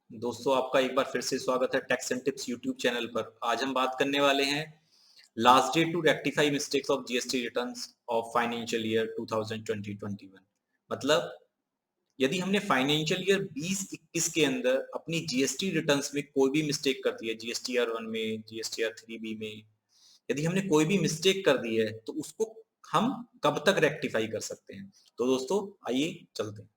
दोस्तों आपका एक बार फिर से स्वागत है tax and tips YouTube channel पर। आज हम बात करने वाले हैं last date to rectify mistakes of GST returns of financial year 2020-21। मतलब यदि हमने फाइनेंशियल ईयर 20-21 के अंदर अपनी जीएसटी रिटर्न्स में कोई भी मिस्टेक कर दी है, जीएसटीआर 1 में, जीएसटीआर 3B में, यदि हमने कोई भी मिस्टेक कर दी है तो उसको हम कब तक रेक्टिफाई कर सकते हैं। तो दोस्तों आइए चलते हैं।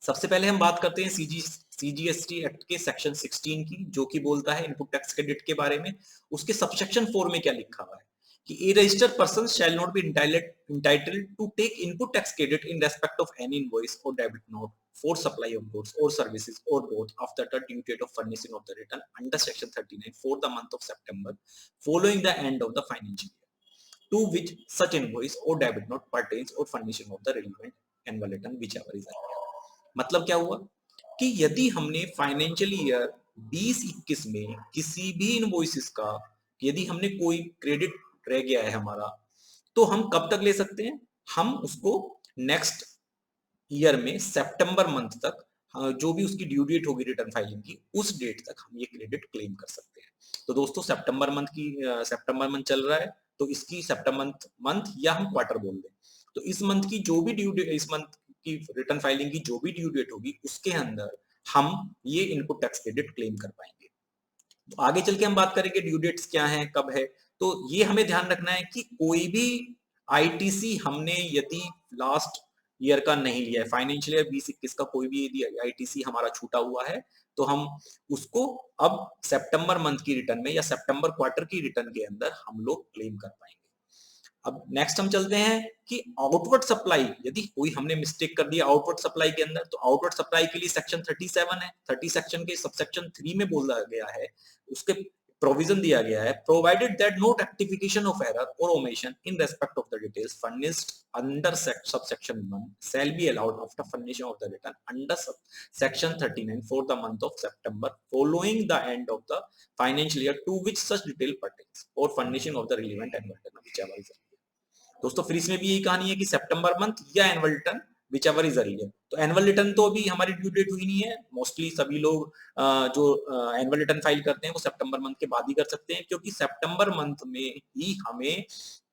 सबसे पहले हम बात करते हैं सीजीएसटी एक्ट के सेक्शन 16 की, जो कि बोलता है इनपुट टैक्स क्रेडिट के बारे में। उसके सबसेक्शन 4 में क्या लिखा हुआ है कि a registered person shall not be entitled to take input tax credit in respect of any invoice or debit note for supply of goods or services or both after the due date of furnishing of the return under section 39 for the month of September following the end of the financial year to which such invoice or debit note pertains or furnishing of the relevant annual return whichever is earlier। मतलब क्या हुआ कि यदि हमने financial year 20-21 में किसी भी invoices का यदि हमने कोई क्रेडिट रह गया है हमारा, तो हम कब तक ले सकते हैं? हम उसको नेक्स्ट ईयर में सितंबर मंथ तक, जो भी उसकी ड्यू डेट होगी रिटर्न फाइलिंग की, उस डेट तक हम ये क्रेडिट क्लेम कर सकते हैं। तो दोस्तों सितंबर मंथ चल रहा है, तो इसकी सितंबर मंथ या हम क्वार्टर बोल दें, तो इस मंथ की जो भी ड्यू डेट, इस मंथ की रिटर्न फाइलिंग की जो भी ड्यू डेट होगी, उसके अंदर हम ये इनपुट टैक्स क्रेडिट क्लेम कर पाएंगे। तो आगे चल के हम बात करेंगे ड्यू डेट्स क्या हैं, कब है। तो ये हमें ध्यान रखना है कि कोई भी आईटीसी हमने यदि लास्ट ईयर का नहीं लिया है, फाइनेंशियल ईयर 20-21 का कोई भी यदि आईटीसी हमारा छूटा हुआ है, तो हम उसको अब सितंबर मंथ की रिटर्न में या सितंबर क्वार्टर की रिटर्न के अंदर हम लोग क्लेम कर पाएंगे। अब नेक्स्ट हम चलते हैं कि आउटवर्ड सप्लाई, यदि कोई हमने मिस्टेक कर दिया आउटवर्ड सप्लाई के अंदर, तो आउटवर्ड सप्लाई के लिए सेक्शन 37 है। 30 सेक्शन के सबसेक्शन 3 में बोला गया है, उसके प्रोविजन दिया गया है, provided that no rectification of error और omission in respect of the details furnished under subsection 1 shall be allowed after furnishing of the return under section 39 for the month of September following the end of the financial year to which such detail pertains or furnishing of the relevant annual return whichever is। दोस्तों फिर इसमें भी यही कहानी है कि सितंबर month या annual return whichever is earlier. तो एनुअल रिटर्न तो अभी हमारी ड्यू डेट हुई नहीं है, मोस्टली सभी लोग जो एनुअल रिटर्न फाइल करते हैं वो सितंबर मंथ के बाद ही कर सकते हैं, क्योंकि सितंबर मंथ में ही हमें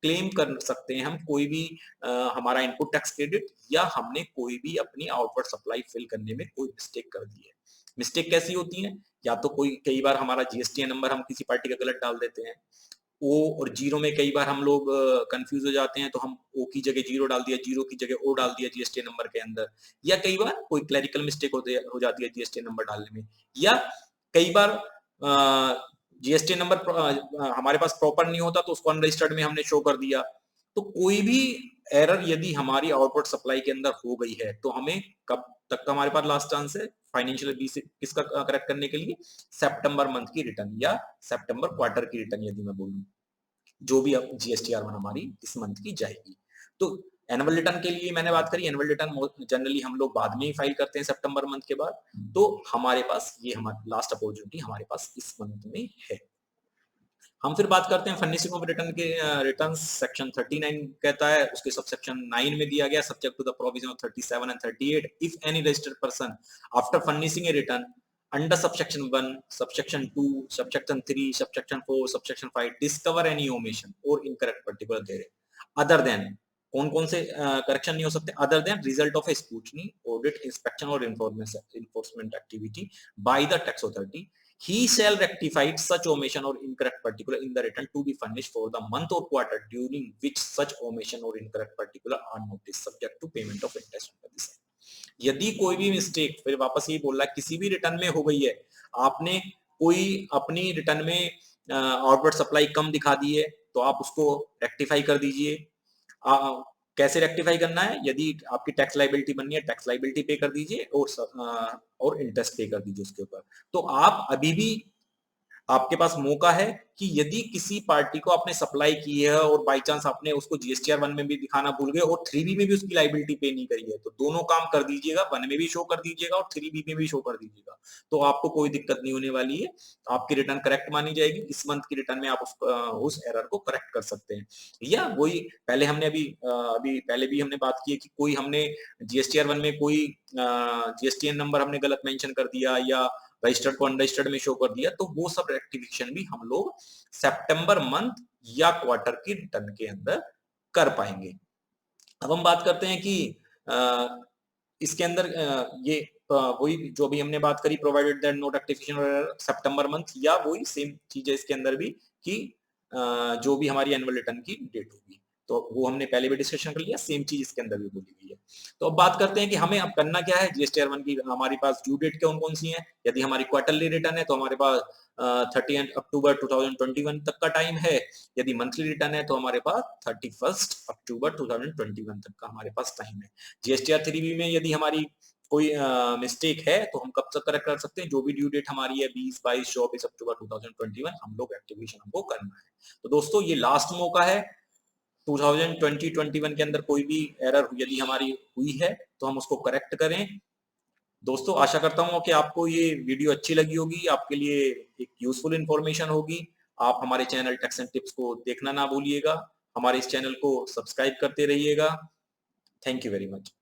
क्लेम कर सकते हैं हम कोई भी हमारा इनपुट टैक्स क्रेडिट, या हमने कोई भी अपनी आउटवर्ड सप्लाई फिल करने में कोई मिस्टेक कर दी है। मिस्टेक कैसी होती है? या तो कोई कई बार हमारा जीएसटी नंबर हम किसी पार्टी का गलत डाल देते हैं, ओ और जीरो में कई बार हम लोग कंफ्यूज हो जाते हैं, तो हम ओ की जगह जीरो डाल दिया, जीरो की जगह ओ डाल दिया जीएसटी नंबर के अंदर, या कई बार कोई क्लरिकल मिस्टेक हो जाती है जीएसटी नंबर डालने में, या कई बार जीएसटी नंबर हमारे पास प्रॉपर नहीं होता तो उसको अनरजिस्टर्ड में हमने शो कर दिया। तो कोई भी एरर यदि हमारी आउटपुट सप्लाई के अंदर हो गई है, तो हमें कब तक का हमारे पास लास्ट चांस है फाइनेंशियल 20 किसका करेक्ट करने के लिए? सितंबर मंथ की रिटर्न या सितंबर क्वार्टर की रिटर्न यदि मैं बोलूं, जो भी अब जीएसटीआर 1 हमारी इस मंथ की जाएगी। तो एनुअल रिटर्न के लिए मैंने बात करी, एनुअल रिटर्न जनरली हम लोग बाद में ही फाइल करते हैं सितंबर मंथ के बाद, तो हमारे पास ये हमारी लास्ट अपॉर्चुनिटी हमारे पास इस मंथ में है। हम फिर बात करते हैं फर्निशिंग ऑफ रिटर्न के। रिटर्न सेक्शन 39 कहता है, उसके सबसेक्शन 9 में दिया गया subject to the provision of 37 and 38 if any registered person after furnishing a return under subsection 1, subsection 2, subsection 3, subsection 4, subsection 5 discover any omission or incorrect particular therein other than, कौन कौन से correction नहीं हो सकते? Other than result of a scrutiny, audit, inspection और enforcement activity by the tax authority, he shall rectify such omission or incorrect particular in the return to be furnished for the month or quarter during which such omission or incorrect particular are noticed subject to payment of interest under this act। यदि कोई भी mistake, फिर वापस ये बोल रहा है, किसी भी रिटर्न में हो गई है, आपने कोई अपनी रिटर्न में आउटवर्ड सप्लाई कम दिखा दी है, तो आप उसको रेक्टिफाई कर दीजिए। कैसे रेक्टिफाई करना है? यदि आपकी टैक्स लाइबिलिटी बननी है, टैक्स लाइबिलिटी पे कर दीजिए और इंटरेस्ट पे कर दीजिए उसके ऊपर। तो आप अभी भी आपके पास मौका है कि यदि किसी पार्टी को आपने सप्लाई की है और बाय चांस आपने उसको जीएसटीआर 1 में भी दिखाना भूल गए और 3B में भी उसकी लायबिलिटी पे नहीं करी है, तो दोनों काम कर दीजिएगा, 1 में भी शो कर दीजिएगा और 3B में भी शो कर दीजिएगा। तो आपको कोई दिक्कत नहीं होने वाली है, आपकी रिटर्न करेक्ट मानी जाएगी। इस मंथ की रिटर्न में आप उस एरर को करेक्ट कर सकते हैं। या वही पहले हमने अभी पहले भी हमने बात की है कि कोई हमने जीएसटीआर 1 में कोई जीएसटीएन नंबर हमने गलत मेंशन कर दिया या रजिस्टर्ड को अनरजिस्टर्ड में शो कर दिया, तो वो सब रेक्टिफिकेशन भी हम लोग सितंबर मंथ या क्वार्टर की रिटर्न के अंदर कर पाएंगे। अब हम बात करते हैं कि इसके अंदर ये वही जो अभी हमने बात करी, प्रोवाइडेड दैट नो रेक्टिफिकेशन सितंबर मंथ, या वही सेम चीज है इसके अंदर भी कि जो भी हमारी एनुअल रिटर्न की डेट होगी, तो वो हमने पहले भी डिस्कशन कर लिया, सेम चीज इसके अंदर भी बोली गई है। तो अब बात करते हैं कि हमें अब करना क्या है। जीएसटीआर 1 की हमारे पास ड्यू डेट कौन कौन सी है। यदि हमारी क्वार्टरली रिटर्न है तो हमारे पास 30 अक्टूबर 2021 तक का टाइम है। यदि मंथली रिटर्न है तो हमारे पास 31 अक्टूबर 2021 तक का हमारे पास टाइम है। जीएसटीआर 3B में यदि हमारी कोई मिस्टेक है तो हम कब तक करेक्ट कर सकते हैं। जो भी ड्यू डेट हमारी है 20, 22, 24 अक्टूबर 2021 हम लोग एक्टिवेशन हमको करना है। तो दोस्तों ये लास्ट मौका है। 2020-21 के अंदर कोई भी एरर यदि हमारी हुई है तो हम उसको करेक्ट करें। दोस्तों आशा करता हूँ कि आपको ये वीडियो अच्छी लगी होगी, आपके लिए एक यूजफुल इंफॉर्मेशन होगी। आप हमारे चैनल टेक्स एंड टिप्स को देखना ना भूलिएगा, हमारे इस चैनल को सब्सक्राइब करते रहिएगा। Thank you very much.